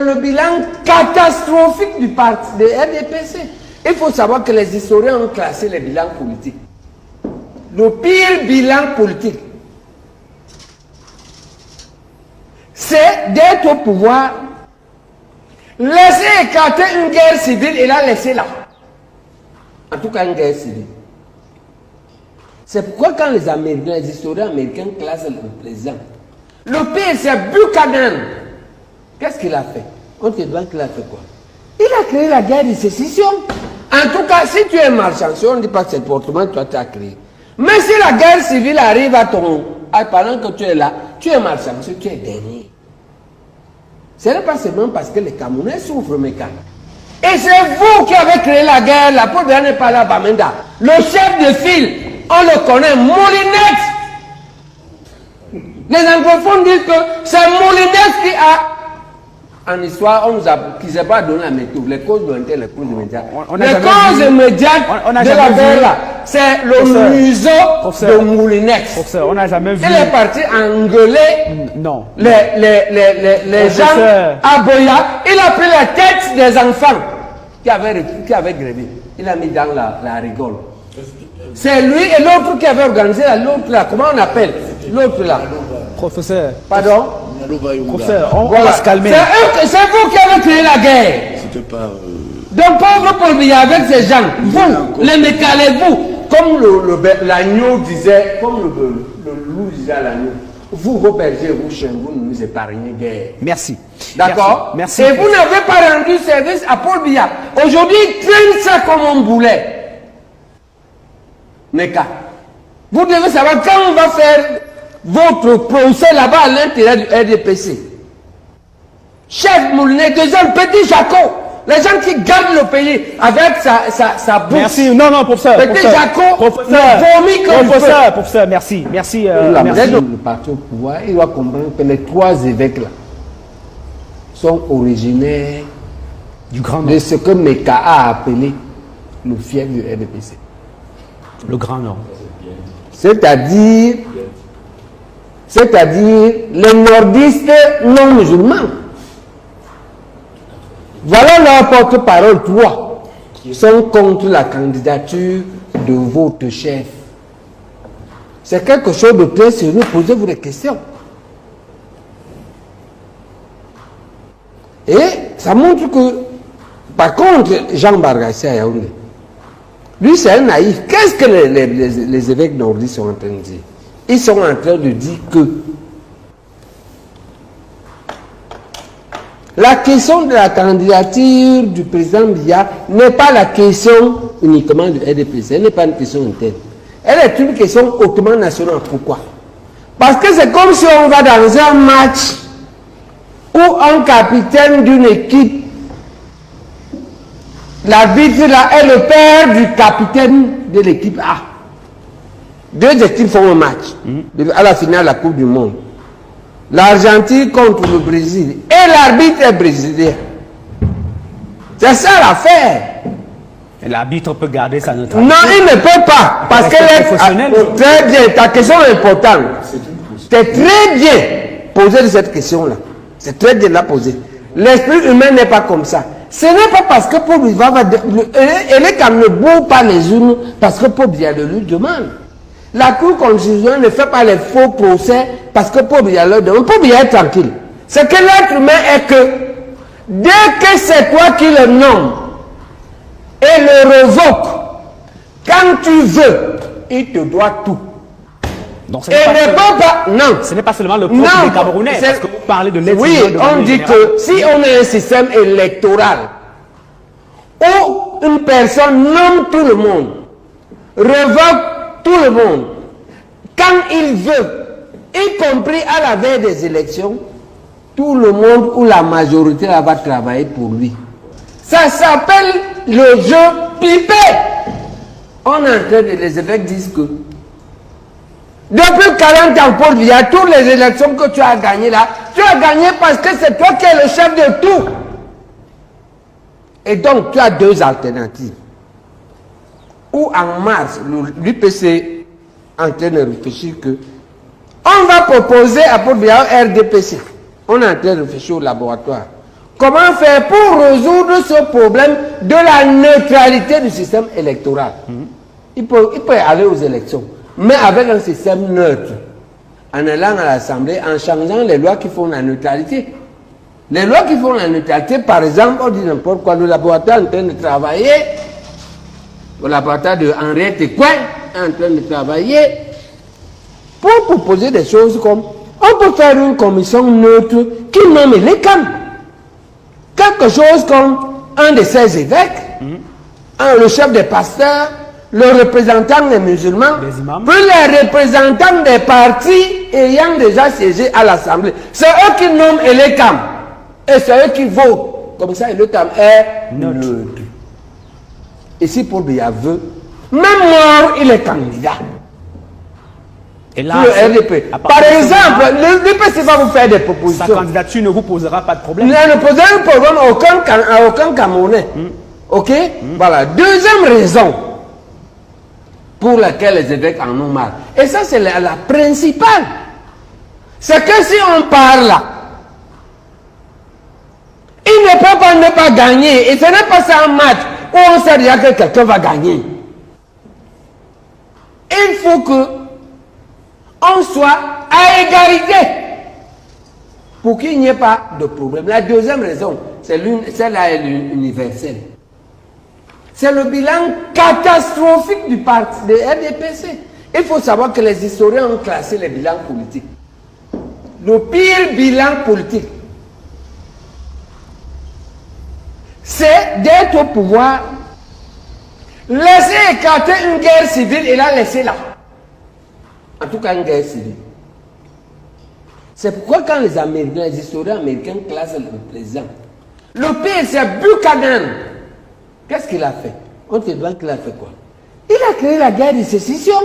Le bilan catastrophique du parti de RDPC. Il faut savoir que les historiens ont classé les bilans politiques. Le pire bilan politique, c'est d'être au pouvoir, laisser écarter une guerre civile et la laisser là. En tout cas, une guerre civile. C'est pourquoi quand les Américains, les historiens américains classent le président, le pire c'est Buchanan. Qu'est-ce qu'il a fait? On te demande qu'il a fait quoi? Il a créé la guerre de sécession. En tout cas, si tu es marchand, si on ne dit pas que c'est portement, toi tu as créé. Mais si la guerre civile arrive à ton... pendant que tu es là, tu es marchand, parce que tu es dernier. Ce n'est pas seulement parce que les Camerounais souffrent, mes gars. Et c'est vous qui avez créé la guerre, la pauvre n'est pas là, Bamenda. Le chef de file, on le connaît, Moulinex. Les anglophones disent que c'est Moulinex qui a... En histoire, on nous a, qui ne s'est pas donné la méthode, les causes lointaines, les causes immédiates. Les causes immédiates de la guerre là, c'est le museau de Moulinex. On n'a jamais vu. Il est parti engueuler les gens à Boya. Il a pris la tête des enfants qui avaient grévé. Il a mis dans la rigole. C'est lui et l'autre qui avait organisé l'autre là. Comment on appelle l'autre là? Professeur. Pardon? Professeur, on va se calmer. C'est vous qui avez créé la guerre. C'était pas... Donc, pauvre Paul Biya avec ces gens, vous, les mécalés, vous, comme l'agneau disait, comme le loup disait à l'agneau, vous, vos bergers, vous, chiens, vous ne nous épargnez guère. Merci. D'accord? Merci. Et vous n'avez pas rendu service à Paul Biya. Aujourd'hui, il traîne ça comme un boulet. Méca. Vous devez savoir, quand on va faire votre procès là-bas à l'intérieur du RDPC, chef Moulinet, deuxième petit Jaco, les gens qui gardent le pays avec sa bouche. Merci, non, professeur. Petit Jaco, professeur, merci. Merci. Le parti au pouvoir, il doit comprendre que les trois évêques là sont originaires du Grand de Nord. ce que Meka a appelé le fief du RDPC. Le Grand Nord. C'est-à-dire les nordistes non musulmans. Voilà leur porte-parole, trois, qui sont contre la candidature de votre chef. C'est quelque chose de très sérieux, posez-vous des questions. Et ça montre que, par contre, Jean Bargassi à Yaoundé, lui c'est un naïf. Qu'est-ce que les évêques nordistes sont en train de dire? Ils sont en train de dire que la question de la candidature du président Biya n'est pas la question uniquement du RDPC, elle n'est pas une question interne. Elle est une question hautement nationale. Pourquoi? Parce que c'est comme si on va dans un match où un capitaine d'une équipe, l'arbitre là est le père du capitaine de l'équipe A. Deux équipes font un match à la finale de la Coupe du Monde. L'Argentine contre le Brésil. Et l'arbitre est brésilien. C'est ça l'affaire. Et l'arbitre peut garder sa neutralité. Non, il ne peut pas. Parce que très bien, ta question est importante. C'est très bien poser cette question-là. C'est très bien la poser. L'esprit humain n'est pas comme ça. Ce n'est pas parce que Paul Biya elle est comme ne boue pas les unes parce que Paul Biya le lui demande. La Cour constitutionnelle ne fait pas les faux procès parce que Paul Biya le demande. Paul Biya est tranquille. C'est que l'être humain est que dès que c'est toi qui le nommes et le revoque, quand tu veux, il te doit tout. Donc, et ne peut pas, non. Ce n'est pas seulement le peuple des Camerounais, parce que vous parlez de l'être oui, humain. on dit que si on a un système électoral où une personne nomme tout le monde, revoque tout le monde, quand il veut, y compris à la veille des élections, tout le monde ou la majorité là va travailler pour lui. Ça s'appelle le jeu pipé. On est en train de, les évêques disent que depuis 40 ans, Paul Biya, toutes les élections que tu as gagnées là, tu as gagné parce que c'est toi qui es le chef de tout. Et donc, tu as deux alternatives. Ou en mars, l'UPC est en train de réfléchir que on va proposer à Paul Biya RDPC. On est en train de réfléchir au laboratoire. comment faire pour résoudre ce problème de la neutralité du système électoral. Il peut aller aux élections, mais avec un système neutre, en allant à l'Assemblée, en changeant les lois qui font la neutralité. Les lois qui font la neutralité, par exemple, on dit n'importe quoi, le laboratoire est en train de travailler, le laboratoire de Henriette Ekouin est en train de travailler pour proposer des choses comme, on peut faire une commission neutre qui nomme les camps. Quelque chose comme un de ses évêques, le chef des pasteurs, le représentant des musulmans, puis les représentants des partis ayant déjà siégé à l'Assemblée. C'est eux qui nomment les camps. Et c'est eux qui votent. Comme ça, le camp est neutre. Ici, pour Biya veut, même mort, il est candidat. Et là, le RDP. Par exemple, le RDP va vous faire des propositions. Sa candidature ne vous posera pas de problème. Ne posera un problème à aucun Camerounais. Ok? Voilà. Deuxième raison pour laquelle les évêques en ont marre. Et ça, c'est la principale. C'est que si on parle là, il ne peut pas ne pas gagner. Et ce n'est pas ça un match où on sait déjà que quelqu'un va gagner. Il faut que on soit à égalité pour qu'il n'y ait pas de problème. La deuxième raison, celle-là est universelle. C'est le bilan catastrophique du parti de RDPC. Il faut savoir que les historiens ont classé les bilans politiques. Le pire bilan politique, c'est d'être au pouvoir, laisser écarter une guerre civile et la laisser là. En tout cas, une guerre civile. C'est pourquoi quand les Américains, les historiens américains classent le président, le pire c'est Buchanan. Qu'est-ce qu'il a fait? On te demande qu'il a fait quoi? Il a créé la guerre de sécession.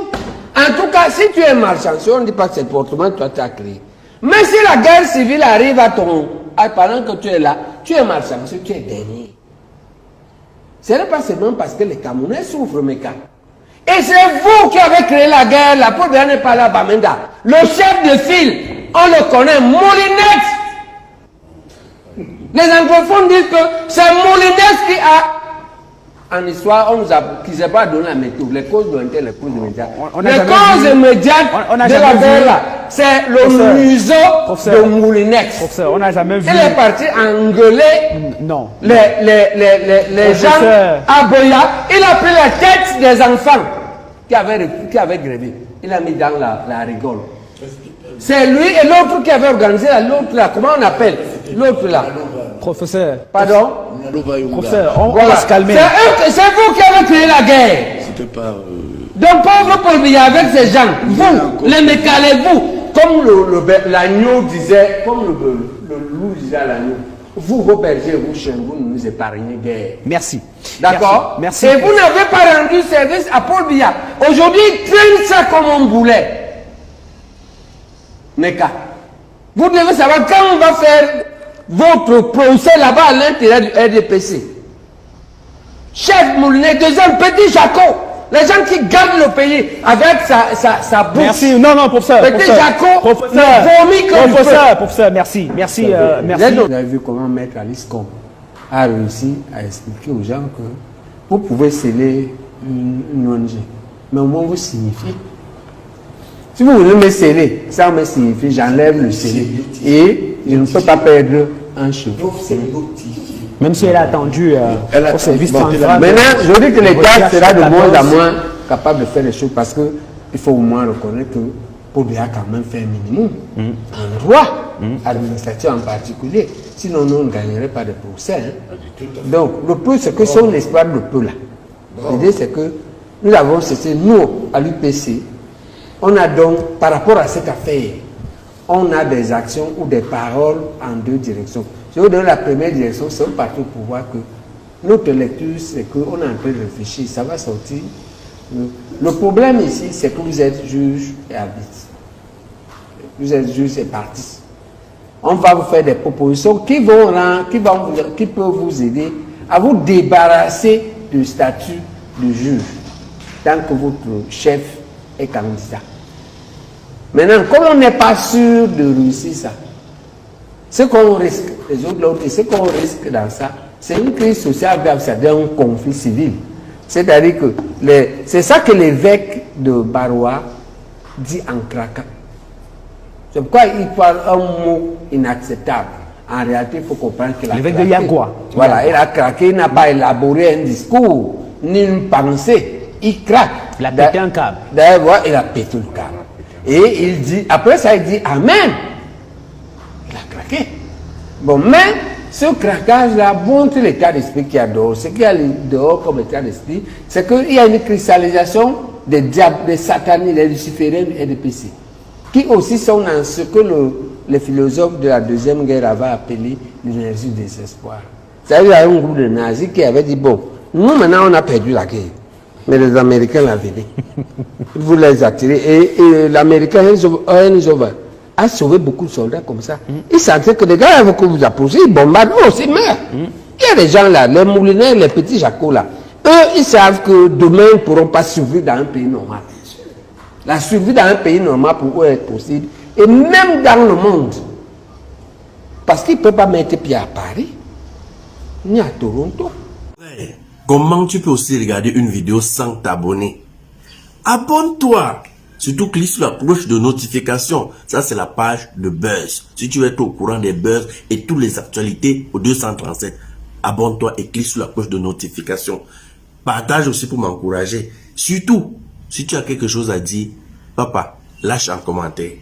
En tout cas, si tu es marchand, si on ne dit pas que c'est portement, toi tu as créé. Mais si la guerre civile arrive pendant que tu es là, tu es marchand, parce que tu es dernier. Ce n'est pas seulement parce que les Camerounais souffrent, mes gars. Et c'est vous qui avez créé la guerre, la pauvre n'est pas là, Bamenda. Le chef de file, on le connaît, Moulinex. Les anglophones disent que c'est Moulinex qui a... En histoire, on nous a, qui ne s'est pas donné la méthode, les causes lointaines, les causes immédiates. Les causes immédiates de la guerre là, c'est le museau de Moulinex. Professeur, on n'a jamais vu. Il est parti engueuler les gens à Boya. Il a pris la tête des enfants qui avaient grévé. Il a mis dans la rigole. C'est lui et l'autre qui avait organisé l'autre là. Comment on appelle l'autre là? Professeur. Pardon? Professeur, on va se calmer. C'est vous qui avez créé la guerre. C'était pas... Donc, pauvre Paul Biya avec ces gens, vous, les mécalés, vous, comme l'agneau disait, comme le loup disait à l'agneau, vous, vos bergers, vous, chiens, vous ne nous épargnez guère. Merci. D'accord? Merci. Et vous n'avez pas rendu service à Paul Biya. Aujourd'hui, il traîne ça comme un boulet. Neka. Vous devez savoir quand on va faire votre procès là-bas à l'intérieur du RDPC. Chef Moulinet, deuxième petit Jaco. Les gens qui gardent le pays avec sa bouche. Merci. Non, professeur. Petit Jaco, professeur, merci. Merci. Vous avez vu comment Maître Alice Com a réussi à expliquer aux gens que vous pouvez sceller une ONG. Mais au moins vous signifiez. Si vous voulez me sceller, ça me signifie, j'enlève le scellé. Et je ne peux pas perdre un cheveu. Même si elle a attendu au service central. Maintenant, je dis que l'État sera de moins en moins capable de faire les choses parce qu'il faut au moins reconnaître que Paul Biya a quand même fait un minimum en droit, administratif en particulier. Sinon, nous ne gagnerions pas de procès. Donc, le peu, c'est que son espoir de peu là. L'idée, c'est que nous avons cessé, nous, à l'UPC, on a donc, par rapport à cette affaire, on a des actions ou des paroles en deux directions. Je vous donne la première direction, c'est un parti pour voir que notre lecture, c'est qu'on est en train de réfléchir, ça va sortir. Le problème ici, c'est que vous êtes juge et arbitre. Vous êtes juge et partie. On va vous faire des propositions qui peuvent vous aider à vous débarrasser du statut de juge tant que votre chef est candidat. Maintenant, comme on n'est pas sûr de réussir ça, ce qu'on risque, les autres l'autre. Et ce qu'on risque dans ça, c'est une crise sociale grave, c'est un conflit civil. C'est-à-dire que c'est ça que l'évêque de Barois dit en craquant. C'est pourquoi il parle un mot inacceptable. En réalité, il faut comprendre qu'il a craqué. L'évêque de Yagua. Voilà, il a craqué, il n'a pas élaboré un discours, ni une pensée. Il craque. Il a pété un câble. D'ailleurs, il a pété le câble. Et il dit, après ça, il dit Amen. Il a craqué. Bon, mais ce craquage-là montre l'état d'esprit qu'il y a dehors. Ce qu'il y a dehors comme état d'esprit, c'est qu'il y a une cristallisation des diables, des satanistes, des lucifériens et des péchés, qui aussi sont dans ce que les philosophes de la Deuxième Guerre avaient appelé l'énergie du désespoir. C'est-à-dire qu'il y a un groupe de nazis qui avait dit, bon, nous maintenant on a perdu la guerre, mais les Américains l'avaient dit. Ils voulaient les attirer. Et l'Américain Eisenhower a sauvé beaucoup de soldats comme ça. Ils sentaient que les gars avec qui vous approchez, ils bombardent, oh, c'est meurt. Il y a des gens là, les moulinets, les petits jacots là, eux, ils savent que demain, ils ne pourront pas survivre dans un pays normal. La survie dans un pays normal pour eux est possible. Et même dans le monde. Parce qu'ils ne peuvent pas mettre pied à Paris, ni à Toronto. Comment tu peux aussi regarder une vidéo sans t'abonner? Abonne-toi! Surtout clique sur la cloche de notification. Ça, c'est la page de Buzz. Si tu veux être au courant des buzz et toutes les actualités au 237, abonne-toi et clique sur la cloche de notification. Partage aussi pour m'encourager. Surtout, si tu as quelque chose à dire, papa, lâche un commentaire.